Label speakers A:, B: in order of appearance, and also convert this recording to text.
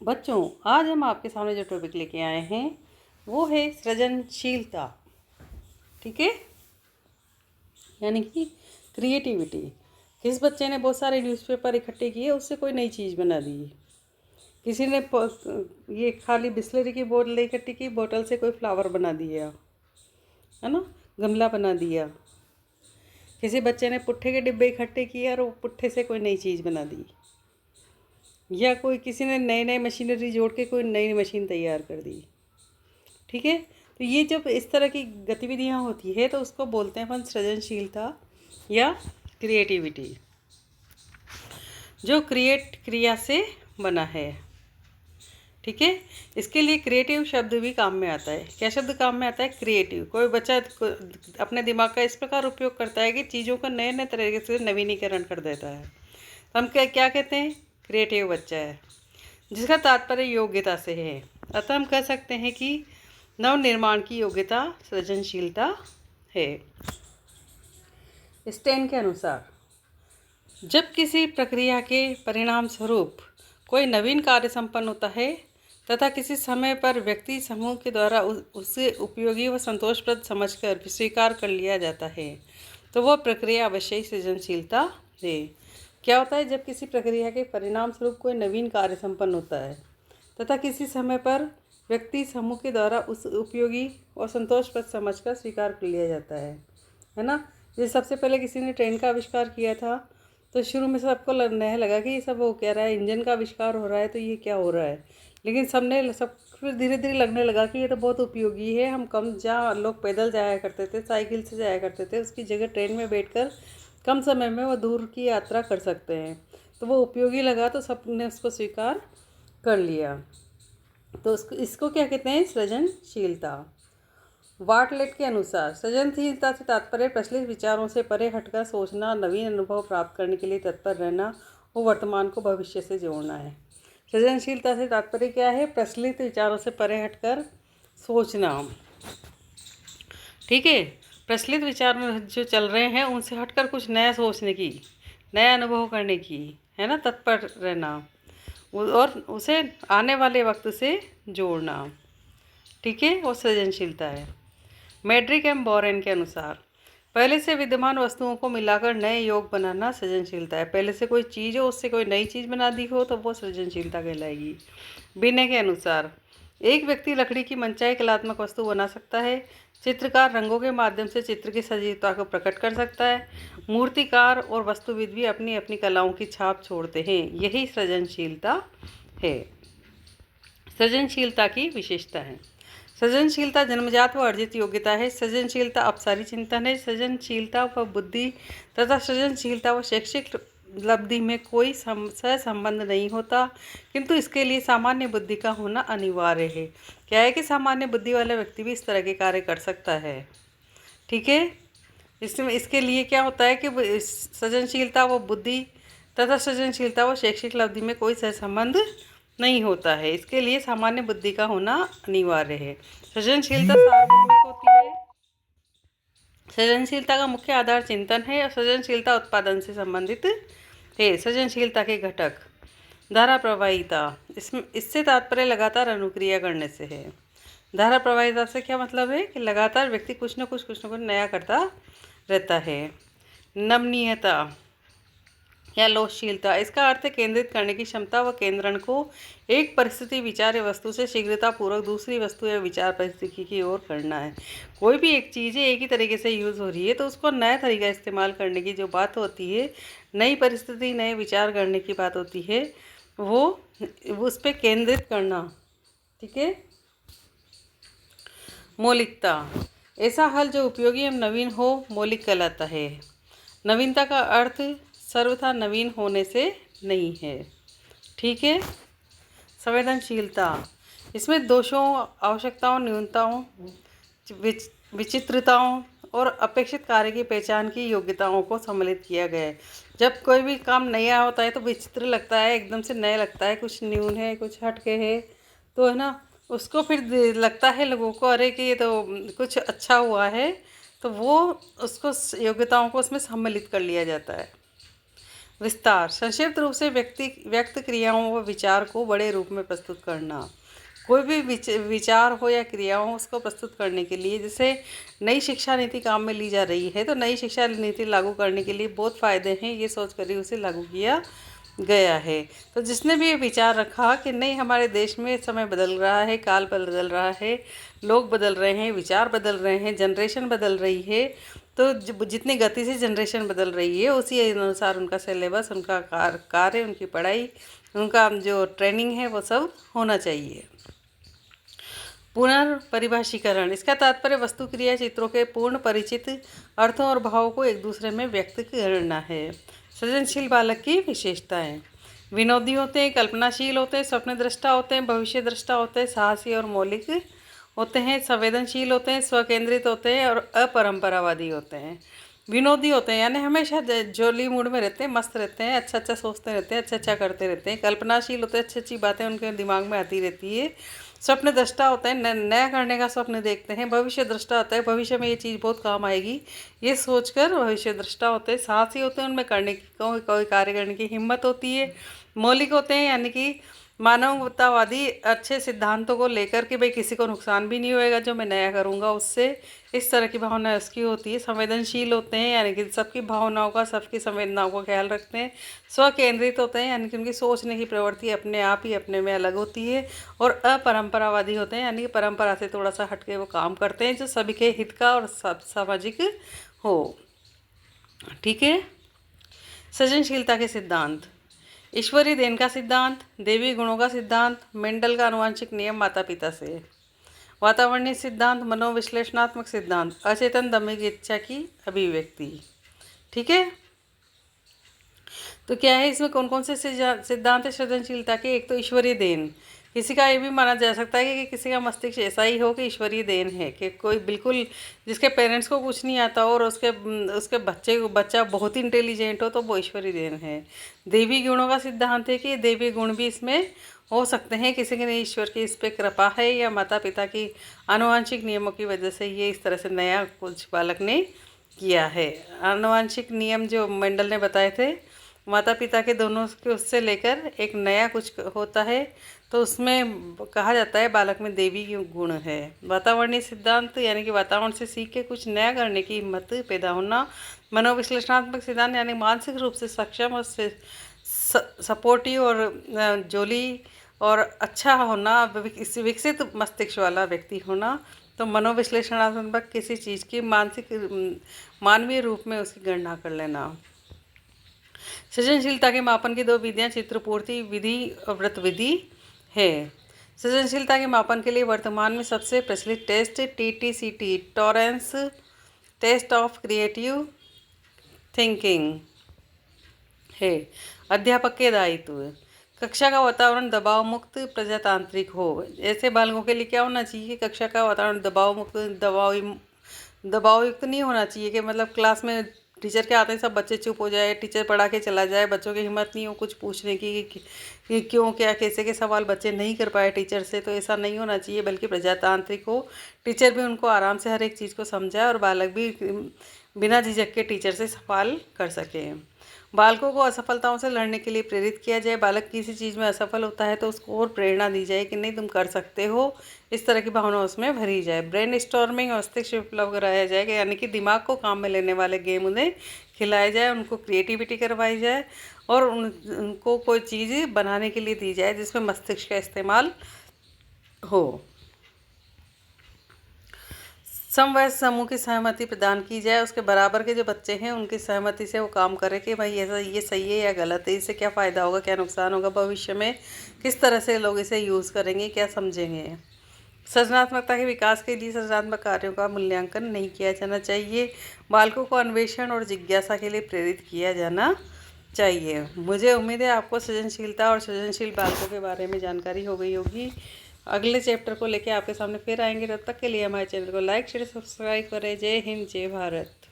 A: बच्चों, आज हम आपके सामने जो टॉपिक लेके आए हैं वो है सृजनशीलता। ठीक है, यानी कि क्रिएटिविटी। किस बच्चे ने बहुत सारे न्यूज़पेपर इकट्ठे किए, उससे कोई नई चीज़ बना दी। किसी ने ये खाली बिस्लरी की बोतल इकट्ठी की, बोतल से कोई फ्लावर बना दिया, है ना, गमला बना दिया। किसी बच्चे ने पुट्ठे के डिब्बे इकट्ठे किए और वो पुट्ठे से कोई नई चीज़ बना दी, या कोई किसी ने नई नई मशीनरी जोड़ के कोई नई मशीन तैयार कर दी। ठीक है, तो ये जब इस तरह की गतिविधियाँ होती है तो उसको बोलते हैं अपन सृजनशीलता या क्रिएटिविटी, जो क्रिएट क्रिया से बना है। ठीक है, इसके लिए क्रिएटिव शब्द भी काम में आता है। क्या शब्द काम में आता है? क्रिएटिव। कोई बच्चा अपने दिमाग का इस प्रकार उपयोग करता है कि चीज़ों का नए नए तरीके से नवीनीकरण कर देता है, तो हम क्या क्या कहते हैं? क्रिएटिव बच्चा है, जिसका तात्पर्य योग्यता से है। अतः हम कह सकते हैं कि नवनिर्माण की योग्यता सृजनशीलता है। स्टेन के अनुसार, जब किसी प्रक्रिया के परिणाम स्वरूप कोई नवीन कार्य संपन्न होता है तथा किसी समय पर व्यक्ति समूह के द्वारा उसे उपयोगी व संतोषप्रद समझकर स्वीकार कर लिया जाता है, तो वह प्रक्रिया अवश्य ही सृजनशीलता है। क्या होता है? जब किसी प्रक्रिया के परिणाम स्वरूप कोई नवीन कार्य संपन्न होता है तथा किसी समय पर व्यक्ति समूह के द्वारा उस उपयोगी और संतोषप्रद समझकर स्वीकार कर लिया जाता है ना। जैसे सबसे पहले किसी ने ट्रेन का आविष्कार किया था, तो शुरू में सबको लगने लगा कि ये सब वो कह रहा है, इंजन का आविष्कार हो रहा है, तो ये क्या हो रहा है। लेकिन सब फिर धीरे धीरे लगने लगा कि ये तो बहुत उपयोगी है। हम कम, जहाँ लोग पैदल जाया करते थे, साइकिल से जाया करते थे, उसकी जगह ट्रेन में बैठकर कम समय में वो दूर की यात्रा कर सकते हैं। तो वो उपयोगी लगा, तो सबने उसको स्वीकार कर लिया। तो इसको क्या कहते हैं? सृजनशीलता। बार्टलेट के अनुसार सृजनशीलता से तात्पर्य प्रचलित विचारों से परे हटकर सोचना, नवीन अनुभव प्राप्त करने के लिए तत्पर रहना और वर्तमान को भविष्य से जोड़ना है। सृजनशीलता से तात्पर्य क्या है? प्रचलित विचारों से परे हटकर सोचना। ठीक है, प्रचलित विचार में जो चल रहे हैं उनसे हटकर कुछ नया सोचने की, नया अनुभव करने की, है ना, तत्पर रहना और उसे आने वाले वक्त से जोड़ना। ठीक है, वो सृजनशीलता है। मैड्रिक एम बोरेन के अनुसार पहले से विद्यमान वस्तुओं को मिलाकर नए योग बनाना सृजनशीलता है। पहले से कोई चीज़ हो, उससे कोई नई चीज़ बना दी हो, तो वो सृजनशीलता कहलाएगी। बिने के अनुसार एक व्यक्ति लकड़ी की मनचाही कलात्मक वस्तु बना सकता है। चित्रकार रंगों के माध्यम से चित्र की सजीवता को प्रकट कर सकता है। मूर्तिकार और वस्तुविद भी अपनी अपनी कलाओं की छाप छोड़ते हैं। यही सृजनशीलता है। सृजनशीलता की विशेषता है। सृजनशीलता जन्मजात व अर्जित योग्यता है। सृजनशीलता अपसारी चिंतन है। सृजनशीलता व बुद्धि तथा सृजनशीलता व शैक्षिक उपलब्धि में कोई सहसंबंध नहीं होता, किंतु इसके लिए सामान्य बुद्धि का होना अनिवार्य है। क्या है कि सामान्य बुद्धि वाला व्यक्ति भी इस तरह के कार्य कर सकता है। ठीक है, इसमें इसके लिए क्या होता है कि सृजनशीलता व बुद्धि तथा सृजनशीलता व शैक्षिक उपलब्धि में कोई सहसंबंध नहीं होता है। इसके लिए सामान्य बुद्धि का होना अनिवार्य है। सृजनशीलता सार्वभौमिक होती है। सृजनशीलता का मुख्य आधार चिंतन है और सृजनशीलता उत्पादन से संबंधित है। सृजनशीलता के घटक। धारा प्रवाहिता, इससे तात्पर्य लगातार अनुक्रिया करने से है। धारा प्रवाहिता से क्या मतलब है? कि लगातार व्यक्ति कुछ न कुछ नया करता रहता है। नमनीयता या लोचशीलता, इसका अर्थ है केंद्रित करने की क्षमता व केंद्रण को एक परिस्थिति, विचार या वस्तु से शीघ्रतापूर्वक दूसरी वस्तु या विचार परिस्थिति की ओर करना है। कोई भी एक चीज़ है, एक ही तरीके से यूज़ हो रही है, तो उसको नया तरीका इस्तेमाल करने की जो बात होती है, नई परिस्थिति, नए विचार करने की बात होती है, वो उस पर केंद्रित करना। ठीक है। मौलिकता, ऐसा हल जो उपयोगी एवं नवीन हो, मौलिक कहलाता है। नवीनता का अर्थ सर्वथा नवीन होने से नहीं है। ठीक है। संवेदनशीलता, इसमें दोषों, आवश्यकताओं, न्यूनताओं, विचित्रताओं और अपेक्षित कार्य की पहचान की योग्यताओं को सम्मिलित किया गया है। जब कोई भी काम नया होता है तो विचित्र लगता है, एकदम से नया लगता है, कुछ न्यून है, कुछ हटके है, तो है ना, उसको फिर लगता है लोगों को, अरे कि ये तो कुछ अच्छा हुआ है, तो वो उसको योग्यताओं को उसमें सम्मिलित कर लिया जाता है। विस्तार, संक्षिप्त रूप से व्यक्त क्रियाओं व विचार को बड़े रूप में प्रस्तुत करना। कोई भी विचार हो या क्रिया हो, उसको प्रस्तुत करने के लिए, जैसे नई शिक्षा नीति काम में ली जा रही है, तो नई शिक्षा नीति लागू करने के लिए बहुत फ़ायदे हैं, ये सोच कर ही उसे लागू किया गया है। तो जिसने भी ये विचार रखा कि नहीं, हमारे देश में समय बदल रहा है, काल बदल रहा है, लोग बदल रहे हैं, विचार बदल रहे हैं, जनरेशन बदल रही है, तो जितनी गति से जनरेशन बदल रही है उसी अनुसार उनका सिलेबस, उनका कार्य, उनकी पढ़ाई, उनका जो ट्रेनिंग है वो सब होना चाहिए। पुनर्परिभाषीकरण, इसका तात्पर्य वस्तु, क्रिया, चित्रों के पूर्ण परिचित अर्थों और भावों को एक दूसरे में व्यक्त करना है। सृजनशील बालक की विशेषताएं, विनोदी होते हैं, कल्पनाशील होते हैं, स्वप्न दृष्टा होते हैं, भविष्य दृष्टा होते हैं, साहसी और मौलिक होते हैं, संवेदनशील होते हैं, स्वकेंद्रित होते हैं और अपरंपरावादी होते हैं। विनोदी होते हैं यानी हमेशा जोली मूड में रहते हैं, मस्त रहते हैं, अच्छा अच्छा सोचते रहते हैं, अच्छा अच्छा करते रहते हैं। कल्पनाशील होते हैं, अच्छी अच्छी बातें उनके दिमाग में आती रहती है। स्वप्न दृष्टा होते हैं, नया करने का स्वप्न देखते हैं। भविष्य दृष्टा होता है, भविष्य में ये चीज़ बहुत काम आएगी, ये सोचकर भविष्य दृष्टा होते हैं। साहसी होते हैं, उनमें करने की कोई कार्य करने की हिम्मत होती है। मौलिक होते हैं यानी कि मानवतावादी, अच्छे सिद्धांतों को लेकर के भाई किसी को नुकसान भी नहीं होएगा जो मैं नया करूँगा उससे, इस तरह की भावना उसकी होती है। संवेदनशील होते हैं यानी कि सबकी भावनाओं का, सबकी संवेदनाओं का ख्याल रखते हैं। स्वकेंद्रित होते हैं यानी कि उनकी सोचने की प्रवृत्ति अपने आप ही अपने में अलग होती है। और अपरंपरावादी होते हैं यानी कि परंपरा से थोड़ा सा हटके वो काम करते हैं जो सभी के हित का और सामाजिक हो। ठीक है। सृजनशीलता के सिद्धांत, ईश्वरीय देन का सिद्धांत, देवी गुणों का सिद्धांत, मेंडल का आनुवंशिक नियम, माता पिता से, वातावरणीय सिद्धांत, मनोविश्लेषणात्मक सिद्धांत, अचेतन दम्भिक इच्छा की अभिव्यक्ति। ठीक है। तो क्या है इसमें, कौन कौन से सिद्धांत है सृजनशीलता के? एक तो ईश्वरीय देन, किसी का ये भी माना जा सकता है कि किसी का मस्तिष्क ऐसा ही हो कि ईश्वरीय देन है, कि कोई बिल्कुल जिसके पेरेंट्स को कुछ नहीं आता और उसके बच्चा बहुत ही इंटेलिजेंट हो तो वो ईश्वरीय देन है। देवी गुणों का सिद्धांत है कि देवी गुण भी इसमें हो सकते हैं, किसी के ईश्वर की इस पर कृपा है या माता पिता की आनुवंशिक नियमों की वजह से ये इस तरह से नया कुछ बालक ने किया है। आनुवंशिक नियम जो मेंडल ने बताए थे, माता पिता के दोनों के उससे लेकर एक नया कुछ होता है, तो उसमें कहा जाता है बालक में देवी गुण है। वातावरणीय सिद्धांत यानी कि वातावरण से सीख के कुछ नया करने की हिम्मत पैदा होना। मनोविश्लेषणात्मक सिद्धांत यानी मानसिक रूप से सक्षम और सपोर्टिव और जोली और अच्छा होना, विकसित मस्तिष्क वाला व्यक्ति होना। तो मनोविश्लेषणात्मक किसी चीज़ की मानवीय रूप में उसकी गणना कर लेना। सृजनशीलता के मापन की दो विधियां चित्रपूर्ति विधि और व्रत विधि है। सृजनशीलता के मापन के लिए वर्तमान में सबसे प्रचलित test TTCT, Torrance test of creative thinking है। अध्यापक के दायित्व, कक्षा का वातावरण दबाव मुक्त प्रजातांत्रिक हो। ऐसे बालकों के लिए क्या होना चाहिए कि कक्षा का वातावरण दबाव मुक्त, दबावयुक्त नहीं होना चाहिए कि मतलब क्लास में टीचर के आते हैं सब बच्चे चुप हो जाए, टीचर पढ़ा के चला जाए, बच्चों की हिम्मत नहीं हो कुछ पूछने की कि क्यों, क्या, कैसे के सवाल बच्चे नहीं कर पाए टीचर से, तो ऐसा नहीं होना चाहिए, बल्कि प्रजातांत्रिक हो। टीचर भी उनको आराम से हर एक चीज़ को समझाए और बालक भी बिना झिझक के टीचर से सवाल कर सके। बालकों को असफलताओं से लड़ने के लिए प्रेरित किया जाए। बालक किसी चीज़ में असफल होता है तो उसको और प्रेरणा दी जाए कि नहीं तुम कर सकते हो, इस तरह की भावना उसमें भरी जाए। ब्रेन स्टॉर्मिंग और मस्तिष्क विप्लव कराया जाए, यानी कि दिमाग को काम में लेने वाले गेम उन्हें खिलाए जाए, उनको क्रिएटिविटी करवाई जाए और उनको कोई चीज़ बनाने के लिए दी जाए जिसमें मस्तिष्क का इस्तेमाल हो। समवयस्क समूह की सहमति प्रदान की जाए, उसके बराबर के जो बच्चे हैं उनकी सहमति से वो काम करे कि भाई ऐसा ये सही है या गलत है, इससे क्या फ़ायदा होगा, क्या नुकसान होगा, भविष्य में किस तरह से लोग इसे यूज़ करेंगे, क्या समझेंगे। सृजनात्मकता के विकास के लिए सृजनात्मक कार्यों का मूल्यांकन नहीं किया जाना चाहिए। बालकों को अन्वेषण और जिज्ञासा के लिए प्रेरित किया जाना चाहिए। मुझे उम्मीद है आपको सृजनशीलता और सृजनशील बालकों के बारे में जानकारी हो गई होगी। अगले चैप्टर को लेके आपके सामने फिर आएंगे। तब तक के लिए हमारे चैनल को लाइक शेयर सब्सक्राइब करें। जय हिंद, जय भारत।